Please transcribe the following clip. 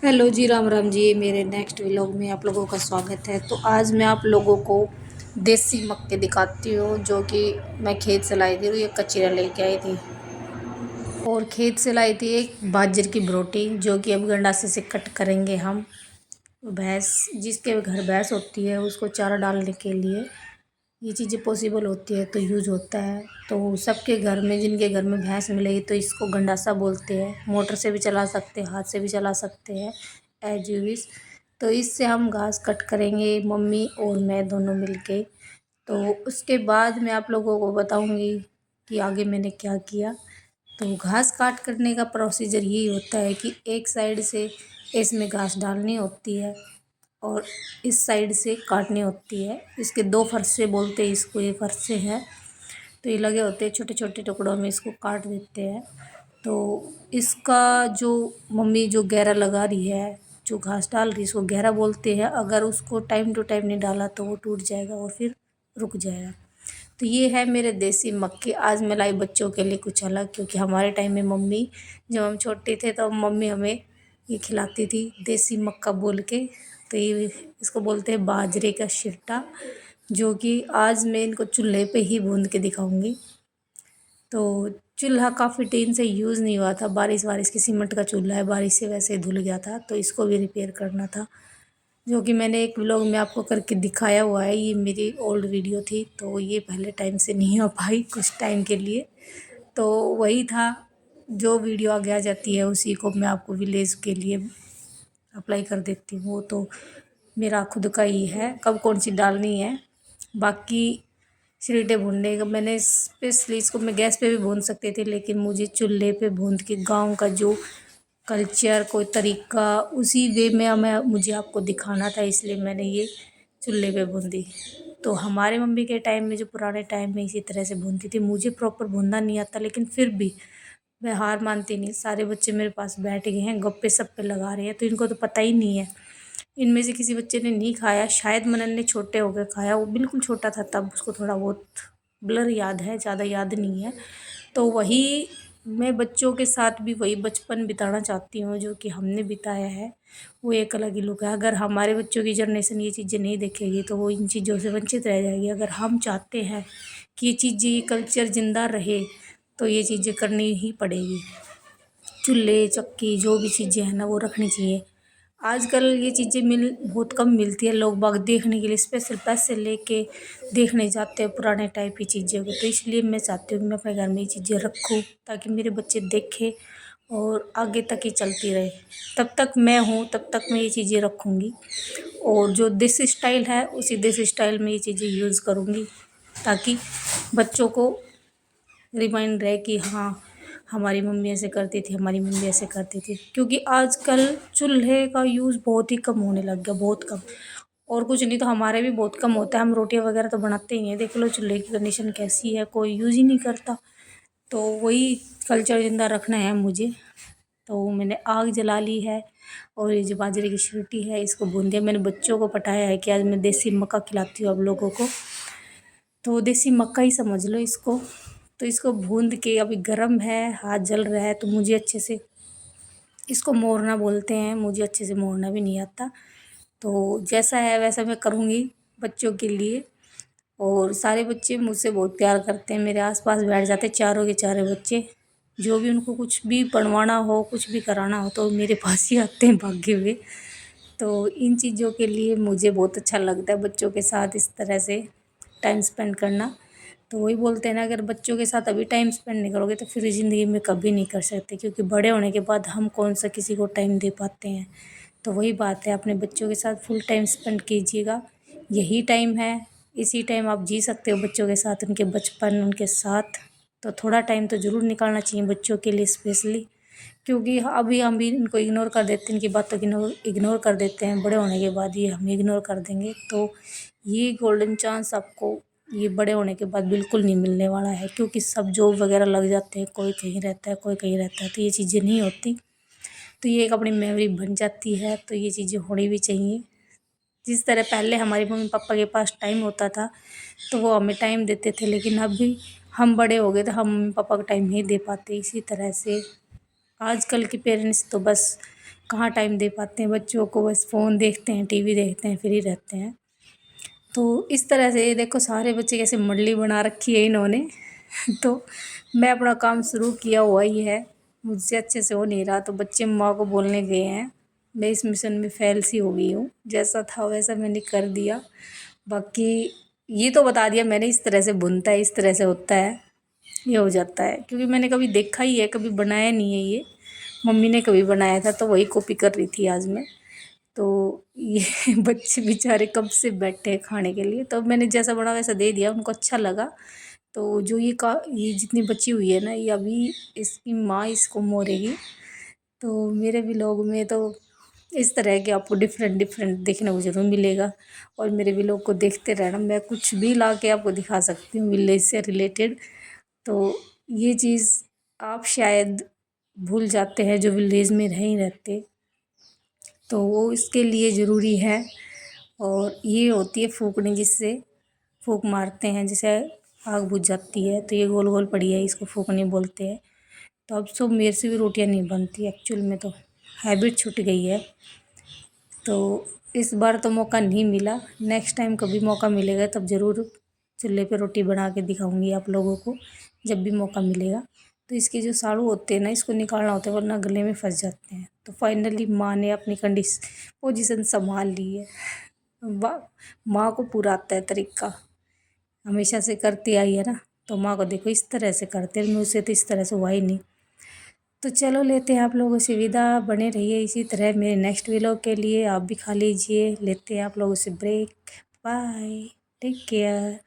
Hello जी, राम राम जी। मेरे next vlog में आप लोगों का स्वागत है। तो आज मैं आप लोगों को देसी मक्के दिखाती हूँ जो कि मैं खेत से लाई थी और ये कचरा लेके आई थी। और खेत से लाई थी एक बाजरे की बरोटी जो कि अब गंडासे से कट करेंगे हम। भैंस जिसके घर भैंस होती है उसको चारा डालने के लिए ये चीज़ें पॉसिबल होती है तो यूज होता है। तो सबके घर में जिनके घर में भैंस मिलेगी तो इसको गंडासा बोलते हैं। मोटर से भी चला सकते हैं, हाथ से भी चला सकते हैं, एज यू विश। तो इससे हम घास कट करेंगे मम्मी और मैं दोनों मिलके। तो उसके बाद मैं आप लोगों को बताऊंगी कि आगे मैंने क्या किया। तो घास काट करने का प्रोसीजर यही होता है कि एक साइड से इसमें घास डालनी होती है और इस साइड से काटनी होती है। इसके दो फरसे बोलते हैं इसको, ये फरसे हैं तो ये लगे होते हैं, छोटे छोटे टुकड़ों में इसको काट देते हैं। तो इसका जो मम्मी जो गहरा लगा रही है, जो घास डाल रही है, इसको गहरा बोलते हैं। अगर उसको टाइम टू टाइम नहीं डाला तो वो टूट जाएगा और फिर रुक जाएगा। तो ये है मेरे देसी मक्के। आज मैं लाई बच्चों के लिए कुछ अलग, क्योंकि हमारे टाइम में मम्मी, जब हम छोटे थे तो मम्मी हमें ये खिलाती थी देसी मक्का बोल के। तो ये इसको बोलते हैं बाजरे का शिट्टा, जो कि आज मैं इनको चूल्हे पे ही भून के दिखाऊंगी। तो चूल्हा काफ़ी टाइम से यूज़ नहीं हुआ था, बारिश वारिश की सीमेंट का चूल्हा है, बारिश से वैसे ही धुल गया था तो इसको भी रिपेयर करना था, जो कि मैंने एक व्लॉग में आपको करके दिखाया हुआ है। ये मेरी ओल्ड वीडियो थी तो ये पहले टाइम से नहीं हो पाई कुछ टाइम के लिए। तो वही था, जो वीडियो आगे आ जाती है उसी को मैं आपको विलेज के लिए अप्लाई कर देती हूँ। वो तो मेरा खुद का ही है कब कौन सी डालनी है। बाकी सीटे भूनने का मैंने स्पेशली, इसको मैं गैस पे भी भून सकते थे लेकिन मुझे चूल्हे पे भून के गांव का जो कल्चर कोई तरीका उसी वे में हमें मुझे आपको दिखाना था, इसलिए मैंने ये चूल्हे पे भून दी। तो हमारे मम्मी के टाइम में, जो पुराने टाइम में इसी तरह से भूनती थी। मुझे प्रॉपर भूनना नहीं आता लेकिन फिर भी मैं हार मानती नहीं। सारे बच्चे मेरे पास बैठ गए हैं, गप्पे सप्पे लगा रहे हैं तो इनको तो पता ही नहीं है। इनमें से किसी बच्चे ने नहीं खाया, शायद मनन ने छोटे होकर खाया, वो बिल्कुल छोटा था तब, उसको थोड़ा बहुत ब्लर याद है, ज़्यादा याद नहीं है। तो वही मैं बच्चों के साथ भी वही बचपन बिताना चाहती हूँ जो कि हमने बिताया है। वो एक अलग ही लुक है। अगर हमारे बच्चों की जनरेशन ये चीज़ें नहीं देखेगी तो वो इन चीज़ों से वंचित रह जाएगी। अगर हम चाहते हैं कि ये चीज़ें, ये कल्चर ज़िंदा रहे तो ये चीज़ें करनी ही पड़ेगी। चूल्हे चक्की जो भी चीज़ें हैं ना वो रखनी चाहिए। आजकल ये चीज़ें बहुत कम मिलती है। लोग बाग देखने के लिए स्पेशल पैसे लेके देखने जाते हैं पुराने टाइप की चीज़ों को। तो इसलिए मैं चाहती हूँ कि मैं अपने घर में ये चीज़ें रखूँ ताकि मेरे बच्चे देखें और आगे तक ही चलती रहे। तब तक मैं हूँ तब तक मैं ये चीज़ें रखूँगी और जो देसी स्टाइल है उसी देसी स्टाइल में ये चीज़ें यूज़ करूँगी, ताकि बच्चों को रिमाइंड रहे कि हाँ, हमारी मम्मी ऐसे करती थी, हमारी मम्मी ऐसे करती थी। क्योंकि आजकल चूल्हे का यूज़ बहुत ही कम होने लग गया, बहुत कम। और कुछ नहीं तो हमारे भी बहुत कम होता है, हम रोटियां वगैरह तो बनाते ही नहीं है। देख लो चूल्हे की कंडीशन कैसी है, कोई यूज़ ही नहीं करता। तो वही कल्चर ज़िंदा रखना है मुझे। तो मैंने आग जला ली है और ये जो बाजरे की रोटी है इसको भून दिया। मैंने बच्चों को पटाया है कि आज मैं देसी मक्का खिलाती हूँ अब लोगों को, तो देसी मक्का ही समझ लो इसको। तो इसको भून के, अभी गर्म है, हाथ जल रहा है तो मुझे अच्छे से, इसको मोड़ना बोलते हैं, मुझे अच्छे से मोड़ना भी नहीं आता। तो जैसा है वैसा मैं करूँगी बच्चों के लिए। और सारे बच्चे मुझसे बहुत प्यार करते हैं, मेरे आसपास बैठ जाते हैं चारों के चारों बच्चे। जो भी उनको कुछ भी बनवाना हो, कुछ भी कराना हो तो मेरे पास ही आते हैं भागे हुए। तो इन चीज़ों के लिए मुझे बहुत अच्छा लगता है बच्चों के साथ इस तरह से टाइम स्पेंड करना। तो वही बोलते हैं ना, अगर बच्चों के साथ अभी टाइम स्पेंड नहीं करोगे तो फिर ज़िंदगी में कभी नहीं कर सकते, क्योंकि बड़े होने के बाद हम कौन सा किसी को टाइम दे पाते हैं। तो वही बात है, अपने बच्चों के साथ फुल टाइम स्पेंड कीजिएगा। यही टाइम है, इसी टाइम आप जी सकते हो बच्चों के साथ, उनके बचपन उनके साथ। तो थोड़ा टाइम तो ज़रूर निकालना चाहिए बच्चों के लिए स्पेशली, क्योंकि अभी हम भी इनको इग्नोर कर देते हैं, इनकी बातों को इग्नोर कर देते हैं। बड़े होने के बाद ये हमें इग्नोर कर देंगे तो ये गोल्डन चांस आपको ये बड़े होने के बाद बिल्कुल नहीं मिलने वाला है, क्योंकि सब जॉब वगैरह लग जाते हैं, कोई कहीं रहता है कोई कहीं रहता है, तो ये चीज़ें नहीं होती। तो ये एक अपनी मेमोरी बन जाती है, तो ये चीज़ें होनी भी चाहिए। जिस तरह पहले हमारे मम्मी पापा के पास टाइम होता था तो वो हमें टाइम देते थे, लेकिन अभी हम बड़े हो गए तो हम मम्मी पापा को टाइम नहीं दे पाते। इसी तरह से आजकल के पेरेंट्स तो बस कहाँ टाइम दे पाते हैं बच्चों को, बस फ़ोन देखते हैं, टीवी देखते हैं, फ्री रहते हैं। तो इस तरह से ये देखो सारे बच्चे कैसे मंडली बना रखी है इन्होंने। तो मैं अपना काम शुरू किया हुआ ही है, मुझसे अच्छे से हो नहीं रहा, तो बच्चे माँ को बोलने गए हैं। मैं इस मिशन में फ़ेल सी हो गई हूँ, जैसा था वैसा मैंने कर दिया। बाकी ये तो बता दिया मैंने, इस तरह से बुनता है, इस तरह से होता है, ये हो जाता है, क्योंकि मैंने कभी देखा ही है, कभी बनाया नहीं है ये। मम्मी ने कभी बनाया था तो वही कॉपी कर रही थी आज मैं। तो ये बच्चे बेचारे कब से बैठे हैं खाने के लिए, तो मैंने जैसा बना वैसा दे दिया, उनको अच्छा लगा। तो जो ये जितनी बची हुई है ना, ये अभी इसकी माँ इसको मोड़ेगी। तो मेरे व्लॉग में तो इस तरह के आपको डिफरेंट डिफरेंट देखने को ज़रूर मिलेगा। और मेरे व्लॉग को देखते रहना, मैं कुछ भी ला के आपको दिखा सकती हूँ विलेज से रिलेटेड। तो ये चीज़ आप शायद भूल जाते हैं जो विलेज में नहीं रहते, तो वो इसके लिए ज़रूरी है। और ये होती है फूकनी, जिससे फूक मारते हैं, जैसे आग बुझ जाती है, तो ये गोल गोल पड़ी है, इसको फूकनी बोलते हैं। तो अब सब मेरे से भी रोटियां नहीं बनती एक्चुअल में, तो हैबिट छूट गई है। तो इस बार तो मौका नहीं मिला, नेक्स्ट टाइम कभी मौका मिलेगा तब ज़रूर चूल्हे पे रोटी बना के दिखाऊंगी आप लोगों को, जब भी मौका मिलेगा। तो इसके जो साड़ू होते हैं ना, इसको निकालना होता है, वरना गले में फंस जाते हैं। तो फाइनली माँ ने अपनी पोजीशन संभाल ली है। वाह, माँ को पूरा आता है तरीका, हमेशा से करती आई है ना। तो माँ को देखो इस तरह से करते हैं, मुझसे तो इस तरह से हुआ ही नहीं। तो चलो लेते हैं आप लोगों से विदा, बने रहिए इसी तरह मेरे नेक्स्ट व्लॉग के लिए, आप भी खा लीजिए, लेते हैं आप लोगों से ब्रेक। Bye, take care.